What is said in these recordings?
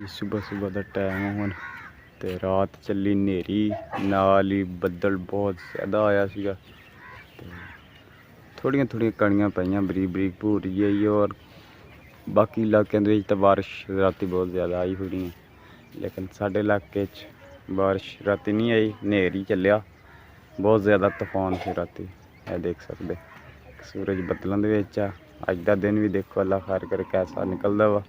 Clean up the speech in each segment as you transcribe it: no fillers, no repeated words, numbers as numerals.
सुबह सुबह का टाइम हुण ते रात चली नेरी नाल ही बदल बहुत ज़्यादा आया सीगा ते थोड़ियां थोड़ियां कणियां पईयां बरीक बरीक भूरी आई और बाकी इलाकों के तो बारिश राती बहुत ज़्यादा आई हुई है, लेकिन साढ़े इलाके बारिश राती नहीं आई, नेर ही चलिया। बहुत ज़्यादा तूफान से राती है, देख सकते सूरज बदलों के अज का दिन भी देखो अल्लाह खैर करे कैसा निकलता वा।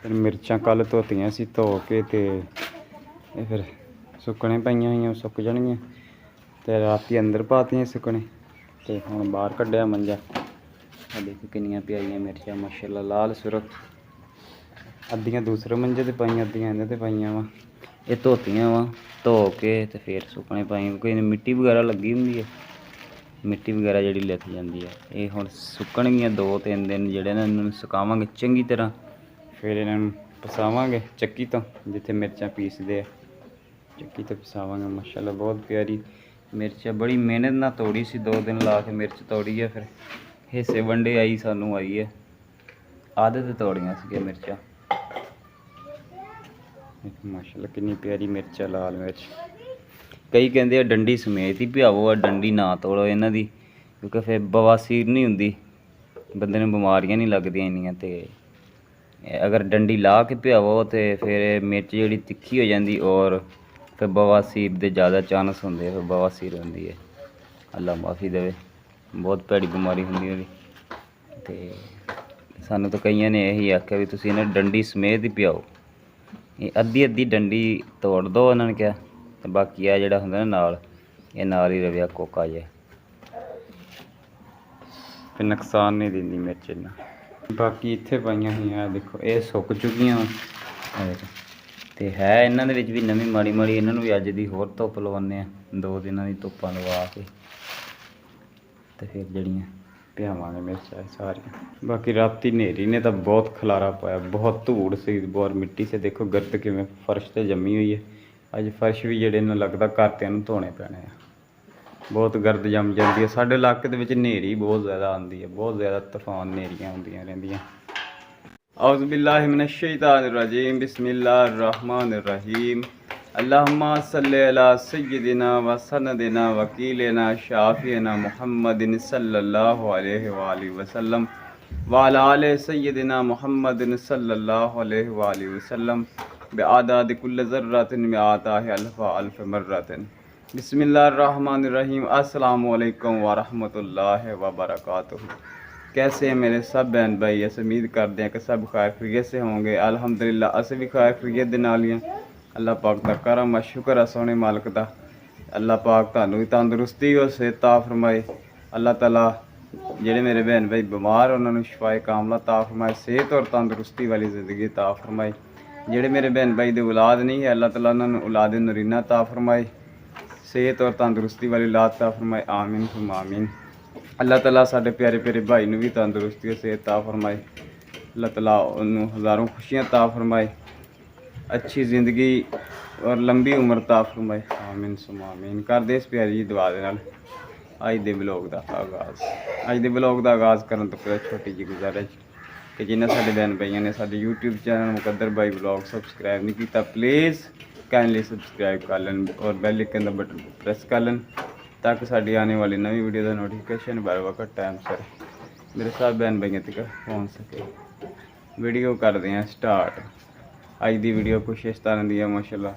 मिर्चां कल धोतियां सी, धो के ते फिर सुकने पाइयां हुई, सुक जानियां ते राती अंदर पातियां सुकने ते हुण बाहर कड्ढिया मंजा। देखो किन्नियां प्यारियां मिर्चां माशाअल्लाह लाल सुरख, अद्धियां दूसरे मंजे ते पाइयां अद्धियां इहदे ते पाइयां वा। ये धोतियां वा, धो के ते फिर सुकने पाइयां, कोई मिट्टी वगैरह लगी हुंदी है, मिट्टी वगैरह जिहड़ी लिथ जांदी है। ये हुण सुकणगियां 2-3 दिन जिहड़े ने इन्हां नूं सुकावांगे चंगी तरह, फिर इन्हों पसावांगे चक्की तो, जिथे मिर्चां पीसते चक्की तो पसावांगे। माशाअल्लाह बहुत प्यारी मिर्च है, बड़ी मेहनत ना तोड़ी सी, 2 दिन ला के मिर्च तोड़ी है, फिर हिस्से वंडे आई सानू आई है, आदत तोड़ियां सी मिर्चां। माशाअल्लाह कितनी प्यारी मिर्च है, लाल मिर्च। कई कहते डंडी समेत ही पियावो, डंडी ना तोड़ो इन्हां दी, क्योंकि फिर बवासीर नहीं हुंदी, बंदे नूं बीमारियां नहीं लगदियां इन्नियां। ते अगर डंडी ला के पियावो तो फिर मिर्च जी तिखी हो जाती और फिर बवासीर के ज़्यादा चांस होंगे, फिर बवासीर होंगी है, अल्लाह माफ़ी देवे, बहुत भैड़ी बीमारी होंगी है। तो सानू तो कई ने यही आख्या भी तुसीं इन्हें डंडी समेत ही पियाओ, ये अद्धी अद्धी डंडी तोड़ दो उन्होंने क्या, तो बाकी आ जिहड़ा हुंदा ना नाल, ये नाल ही रवे कोका जिहा, फिर नुकसान नहीं दिंदी मिर्च इन्ना। बाकी इत्थे पाइयां हुई देखो, ये सुक चुकियां तो है इन्हों भी नवीं माड़ी माड़ी, इन्हों भी अज की होर धुप्प लवाने 2 दिन की धुप्पां लवा के तो फिर जड़ियाँ पियावांगे मिर्चां सारियां। बाकी राती नेरी ने तो बहुत खलारा पाया, बहुत धूड़ सी और मिट्टी से देखो गर्द किवें फर्श ते जमी हुई है। अज फर्श भी जिहड़े नूं लगदा घरतिआं नूं धोने पैणे आ, बहुत गर्द जम जाती है। साढ़े इलाके दे विच नेरी बहुत ज़्यादा आती है, बहुत ज़्यादा तूफान नेरियां आउंदियां रहिंदियां। औज़ु बिल्लाहि मिनश शैतानिर रजीम, बिस्मिल्लाहिर रहमानिर रहीम। अल्लाहुम्मा सल्लि अला सय्यिदिना व सनदिना वकीलना शाफिना मुहम्मदिन सल्लल्लाहु अलैहि व आलिहि वसल्लम व अला आलि सय्यिदिना मुहम्मदिन सल्लल्लाहु अलैहि व आलिहि वसल्लम बिअदादि कुल्लि ज़र्रतिन मिअताहि अल्फ मर्रतिन। बिस्मिल्लाहिर्रहमानिर्रहीम। अस्सलामु अलैकुम व रहमतुल्लाहि व बरकातुहू। कैसे हैं मेरे सब बहन भाई? ऐसे उम्मीद करते हैं कि सब खैर खैरियत से होंगे। अल्हम्दुलिल्लाह अस भी खैर खैरियत दे नाल ही हैं। अल्लाह पाक दा करम है, शुक्र है सोहने मालक दा। अल्लाह पाक तुहानू भी तंदुरुस्ती और सेहत ता फरमाए। अल्लाह ताला जेड़े मेरे बहन भाई बीमार उन्होंने शिफाए कामला ता फरमाए, सेहत और तंदुरुस्ती वाली ज़िंदगी ता फरमाए। जेड़े मेरे बहन भाई दे औलाद नहीं है, अल्लाह ताला उन्होंने औलाद नरीना ता फरमाए, सेहत और तंदुरुस्ती वाली औलाद ता फरमाए। आमीन सुम्मा आमीन। अल्लाह ताला साढ़े प्यारे प्यारे भाई नूं भी तंदुरुस्ती और सेहत ता फरमाए। अल्लाह ताला उन्होंने हज़ारों खुशियाँ ता फरमाए, अच्छी ज़िंदगी और लंबी उम्र ता फरमाए। आमीन सुम्मा आमीन। कर दे इस प्यारी जी दुआ दे नाल अज दे ब्लॉग का आगाज़। अज दे ब्लॉग का आगाज़ करने तो पहले छोटी जी गुजारिश कि जिन्हें साढ़े बहन भाइयों ने साढ़े यूट्यूब चैनल मुकद्दर भाई ब्लॉग सबसक्राइब नहीं किया, प्लीज़ काइंडली सबसक्राइब कर लें और बेल आइकन का बटन प्रेस कर लें, ताकि साड़ी आने वाली नवी वीडियो का नोटिफिकेशन बर वक्त टाइम सर मेरे सब बहन भाइयों तक पहुँच सके। वीडियो करते हैं स्टार्ट। अज की वीडियो कुछ इस तरह की है माशाल्लाह।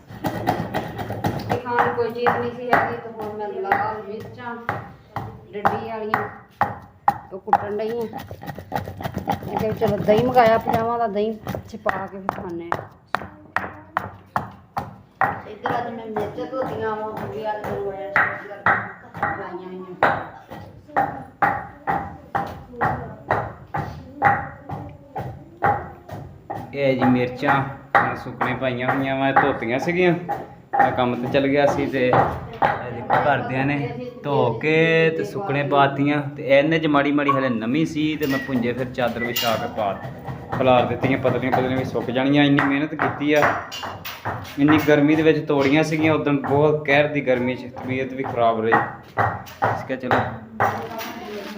कोई चीज़ नहीं सी हैगी तो हुण मैं लाल मिर्चां डंडी वालियां तो कुट्टन डई हां। चलो दही मंगाया पजामा का, दही च पा के फिर खाने। इधर अज मैं मिर्च धोतियां वा ये जी मिर्चां सुकने पाइयां हुई मैं धोतियां सीगियां, मैं काम तो चल गया सी ते घरदियां ने धो के ते सुकने पातियां ते इन्हें च माड़ी माड़ी हले नमी सी ते मैं पुंजे फिर चादर विछा के पा खलार दित्तियां, पतलियां पतलियां भी सुक जानियां। इन्नी मेहनत की है, इन्नी गर्मी दे विच तोड़ियां सीगियां उदन, बहुत कहर दी गर्मी च तबीयत भी खराब रही। इसके चलो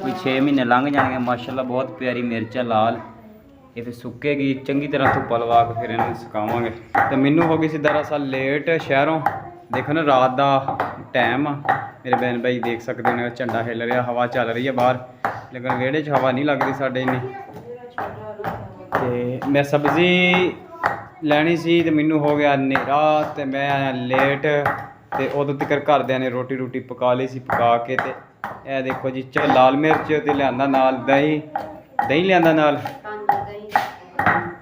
कोई 6 महीने लंघ जाने माशाल्लाह। बहुत प्यारी मिर्च है लाल, ਇਹ ਫਿਰ ਸੁੱਕੇਗੀ ਚੰਗੀ ਤਰ੍ਹਾਂ ਧੁੱਪ ਲਵਾ ਕੇ ਫਿਰ ਇਹਨੂੰ ਸੁਕਾਵਾਂਗੇ। ਤੇ ਮੈਨੂੰ ਹੋ ਗਈ ਸੀ ਦਰਅਸਲ ਲੇਟ ਸ਼ਹਿਰੋਂ। ਦੇਖੋ ਨਾ ਰਾਤ ਦਾ ਟਾਈਮ ਆ। ਮੇਰੇ ਬਹਿਨ ਭਾਈ ਦੇਖ ਸਕਦੇ ਨੇ ਝੰਡਾ ਹਿੱਲ ਰਿਹਾ, ਹਵਾ ਚੱਲ ਰਹੀ ਹੈ ਬਾਹਰ, ਲੇਕਿਨ ਵਿਹੜੇ 'ਚ ਹਵਾ ਨਹੀਂ ਲੱਗਦੀ ਸਾਡੇ ਇੰਨੀ। ਤੇ ਮੈਂ ਸਬਜ਼ੀ ਲੈਣੀ ਸੀ ਤੇ ਮੈਨੂੰ ਹੋ ਗਿਆ ਹਨੇਰਾ ਤੇ ਮੈਂ ਆਇਆ ਲੇਟ। ਤੇ ਉਦੋਂ ਤੱਕ ਘਰਦਿਆਂ ਨੇ ਰੋਟੀ ਪਕਾ ਲਈ ਸੀ। ਪਕਾ ਕੇ ਤੇ ਇਹ ਦੇਖੋ ਜੀ ਲਾਲ ਮਿਰਚ ਤੇ ਲਿਆਂਦਾ ਨਾਲ ਦਹੀਂ ਲਿਆਂਦਾ ਨਾਲ।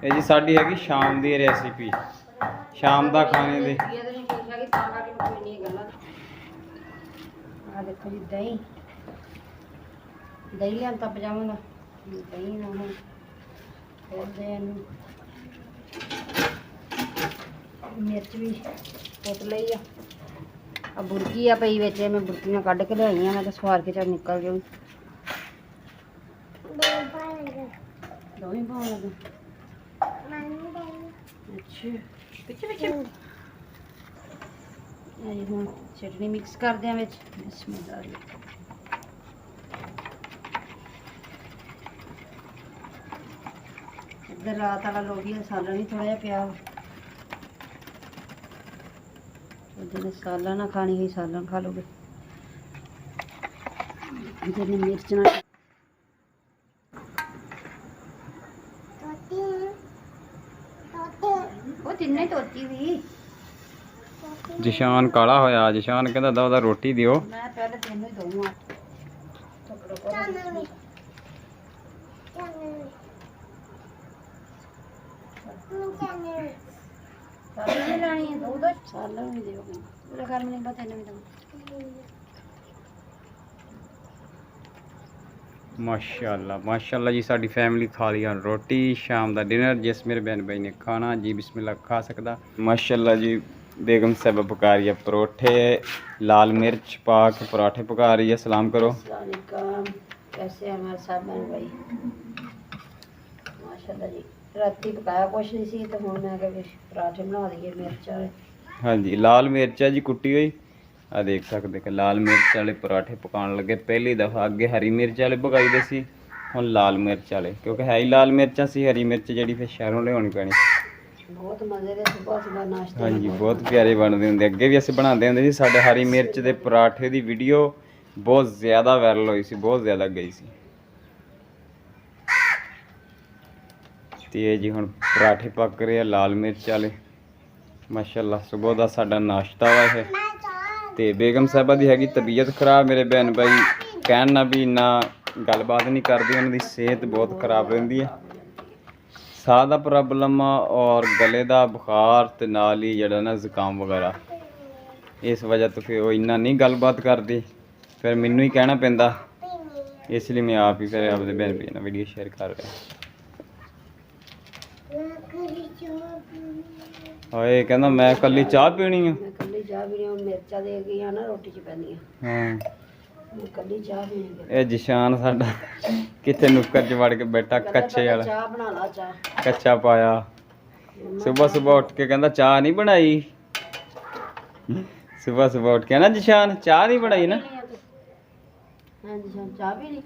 ਇਹ ਜੀ ਸਾਡੀ ਹੈਗੀ ਸ਼ਾਮ ਦੀ ਰੈਸਿਪੀ, ਸ਼ਾਮ ਦਾ ਖਾਣੇ ਦੀ। ਆ ਦੇਖੋ ਜੀ ਦਹੀਂ ਲਿਆਂਦਾ ਪਜਾਮਾ ਦਾ। ਦਹੀਂ ਨਾਲ ਹੁਣ ਖੋਲਦੇ ਇਹਨੂੰ। ਮਿਰਚ ਵੀ ਕੁੱਟ ਲਈ ਆ ਬੁਰਕੀ ਆ ਪਈ ਵਿੱਚ, ਮੈਂ ਬੁਰਕੀ ਨਾਲ ਕੱਢ ਕੇ ਲਿਆਈ ਆ। ਮੈਂ ਤਾਂ ਸਵਾਰ ਕੇ ਚੱਲ ਨਿਕਲ ਗਈ। ਦੋਵੇਂ ਪਾਉਣ ਲੱਗਾ। ਅੱਛਾ ਪਿੱਛੇ ਇਹ ਹੁਣ ਚਟਨੀ ਮਿਕਸ ਕਰਦੇ ਆ ਵਿੱਚ। ਬਿਸਮਿਲ੍ਲਾਹ। ਇੱਧਰ ਰਾਤ ਵਾਲਾ ਲੋਬੀ ਦਾ ਸਾਲਣ ਹੀ ਥੋੜ੍ਹਾ ਜਿਹਾ ਪਿਆ। ਜਿਹਨੇ ਸਾਲਣ ਨਾ ਖਾਣੀ ਹੋਈ ਸਾਲਣ ਖਾ ਲੋਗੇ। ਜਿਹਨੇ ਮਿਰਚ ਨਾ ਉਹ ਤਿੰਨੇ ਤੋਤੀ ਵੀ। ਜਿਸ਼ਾਨ ਕਾਲਾ ਹੋਇਆ। ਜਿਸ਼ਾਨ ਕਹਿੰਦਾ ਦਾ ਉਹਦਾ ਰੋਟੀ ਦਿਓ। ਮੈਂ ਪਹਿਲੇ ਤੈਨੂੰ ਹੀ ਦਊਂਗਾ। ਸਾਲਣ ਲੈਣੀ ਹੈ ਦੋ ਦੋ ਸਾਲਣ ਵੀ ਦਿਓ। ਪੂਰਾ ਘਰ ਮੈਨੂੰ ਪਤਾ ਨਹੀਂ ਦਊਂ। ਮਾਸ਼ਾਅੱਲਾ ਜੀ ਸਾਡੀ ਫੈਮਿਲੀ ਖਾ ਲਈ ਰੋਟੀ। ਸ਼ਾਮ ਦਾ ਡਿਨਰ ਜਿਸ ਮੇਰੇ ਬਹਿਨ ਭਾਈ ਨੇ ਖਾਣਾ ਜੀ ਬਿਸਮਿਲ੍ਲਾ ਖਾ ਸਕਦਾ। ਮਾਸ਼ਾਅੱਲਾ ਜੀ बेगम साहब पका रही है परोठे, लाल मिर्च पा के पराठे पका रही है। सलाम करो। कैसे हैं हमारे साहब बहन भाई? माशाल्लाह जी। राती पकाया कुछ नहीं सी तो हुण मैं कहा पराठे बना दिए मिर्च वाले। हाँ जी लाल मिर्च है जी कुटी हुई। आ देख सकते कि लाल मिर्च वाले पराठे पकाने लगे। पहली दफ़ा अगे हरी मिर्च वाले पकाई दे सी, हुण लाल मिर्च वाले, क्योंकि है ही लाल मिर्चा सी। हरी मिर्च जी फिर शहरों लियानी पैनी। बहुत मजे दे सुबह नाश्ते। हाँ जी बहुत प्यारे बनते होंगे। अगे भी असीं बनाते होंगे जी। साडे हरी मिर्च के पराठे की वीडियो बहुत ज़्यादा वायरल हुई सी, बहुत ज़्यादा गई सी। ते जी हुण पराठे पक रहे हैं लाल मिर्च वाले। माशाअल्लाह सुबह का साडा नाश्ता वा है। ते बेगम साहबा की हैगी तबीयत खराब। मेरे बहन भाई कहना भी इन्ना गलबात नहीं करती, उन्होंने सेहत बहुत खराब रहिंदी है। साह का प्रॉब्लम और गले का बुखार ते नाल ही जड़ा ना जुकाम वगैरह, इस वजह तो फिर वो इन्ना नहीं गलबात करती। फिर मैनू ही कहना पैंदा, इसलिए मैं आप ही फिर अपने बहन भाई नाल वीडियो शेयर कर रहा। हाए कहना मैं कल्ली चाह पीनी है। मैं कल्ली चाह पीनी, मिर्चा दे गई ना रोटी च पैंदी। हाँ कल्ली चाह पीनी। ਇਹ ਜਿਸ਼ਾਨ ਸਾਡਾ ਕਿੱਥੇ ਨੁੱਕਰ 'ਚ ਵੜ ਕੇ ਬੈਠਾ ਕੱਚੇ ਵਾਲਾ। ਚਾਹ ਬਣਾ ਲਾ ਚਾਹ। ਕੱਚਾ ਪਾਇਆ। ਸਵੇਰ ਉੱਠ ਕੇ ਕਹਿੰਦਾ ਚਾਹ ਨਹੀਂ ਬਣਾਈ। ਸਵੇਰ ਉੱਠ ਕੇ ਨਾ ਜਿਸ਼ਾਨ ਚਾਹ ਨਹੀਂ ਬਣਾਈ ਨਾ। ਹਾਂ ਜਿਸ਼ਾਨ ਚਾਹ ਪੀਣੀ।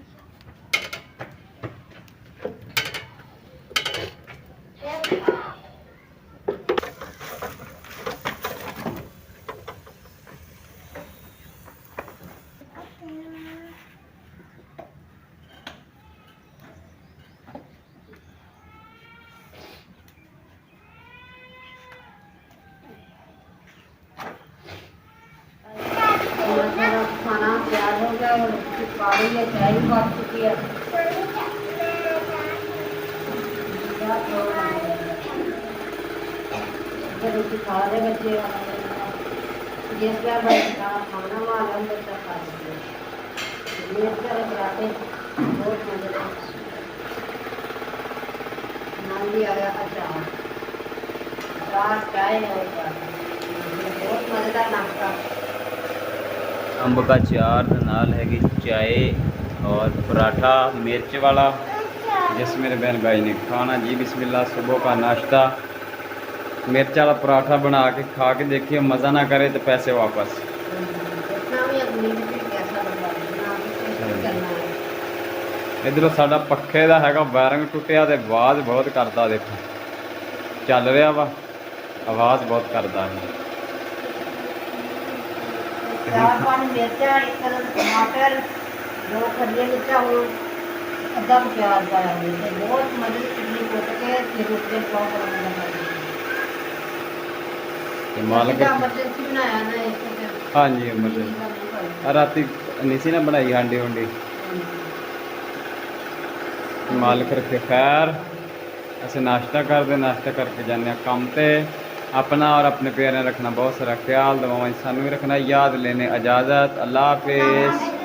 खाना तैयार हो गया और पा रही है, चाय भी पक चुकी है। रोटी खा रहे बच्चे, जिस बार भाई खाना वाला बच्चा खा सकते। मिर्च वाले पराठे बहुत मजेदार। नाम भी आया अचार, चाय और बहुत मजेदार नाश्ता। अंब का चार नाल हैगी चाय और पराठा मिर्च वाला, जिस मेरे बहन भाई ने खाना जी बिस्मिल्लाह। सुबह का नाश्ता मिर्च वाला पराठा बना के खा के देखिए, मज़ा ना करे तो पैसे वापस। ਇਧਰੋਂ ਸਾਡਾ ਪੱਖੇ ਦਾ ਹੈਗਾ ਵਾਇਰਿੰਗ ਟੁੱਟਿਆ ਤੇ ਆਵਾਜ਼ ਬਹੁਤ ਕਰਦਾ। ਦੇਖੋ ਚੱਲ ਰਿਹਾ ਵਾ, ਆਵਾਜ਼ ਬਹੁਤ ਕਰਦਾ ਹੈ। 4-5 ਮਿਰਚਾਂ, 1 ਟਮਾਟਰ, 2 ਖੱਲੀਆਂ ਮਿਰਚਾਂ, ਹੋਰ ਅੱਧਾ ਕੁ ਪਿਆਜ਼ ਪਾਇਆ ਹੋਇਆ ਤੇ ਬਹੁਤ ਮਜ਼ੇ ਚਟਨੀ ਕੁੱਟ ਕੇ ਫਿਰ ਉੱਤੇ ਪਾਉ ਕਰਾਂਗਾ। ਤੇ ਮਾਲਕ ਐਮਰਜੈਂਸੀ ਬਣਾਇਆ ਨਾ ਇਸ ਤੇ। ਹਾਂਜੀ ਐਮਰਜੈਂਸੀ ਰਾਤੀ ਨਹੀਂ ਸੀ ਨਾ ਬਣਾਈ ਹਾਂਡੀ ਹੁੰਡੀ। ਮਾਲਕ ਰੱਖੇ ਖੈਰ। ਅਸੀਂ ਨਾਸ਼ਤਾ ਕਰਦੇ, ਨਾਸ਼ਤਾ ਕਰਕੇ ਜਾਂਦੇ ਹਾਂ ਕੰਮ ਤੇ। अपना और अपने प्यारे रखना बहुत सारा ख्याल, दुआएं सानू भी रखना। याद लेने इजाज़त। अल्लाह हाफिज़।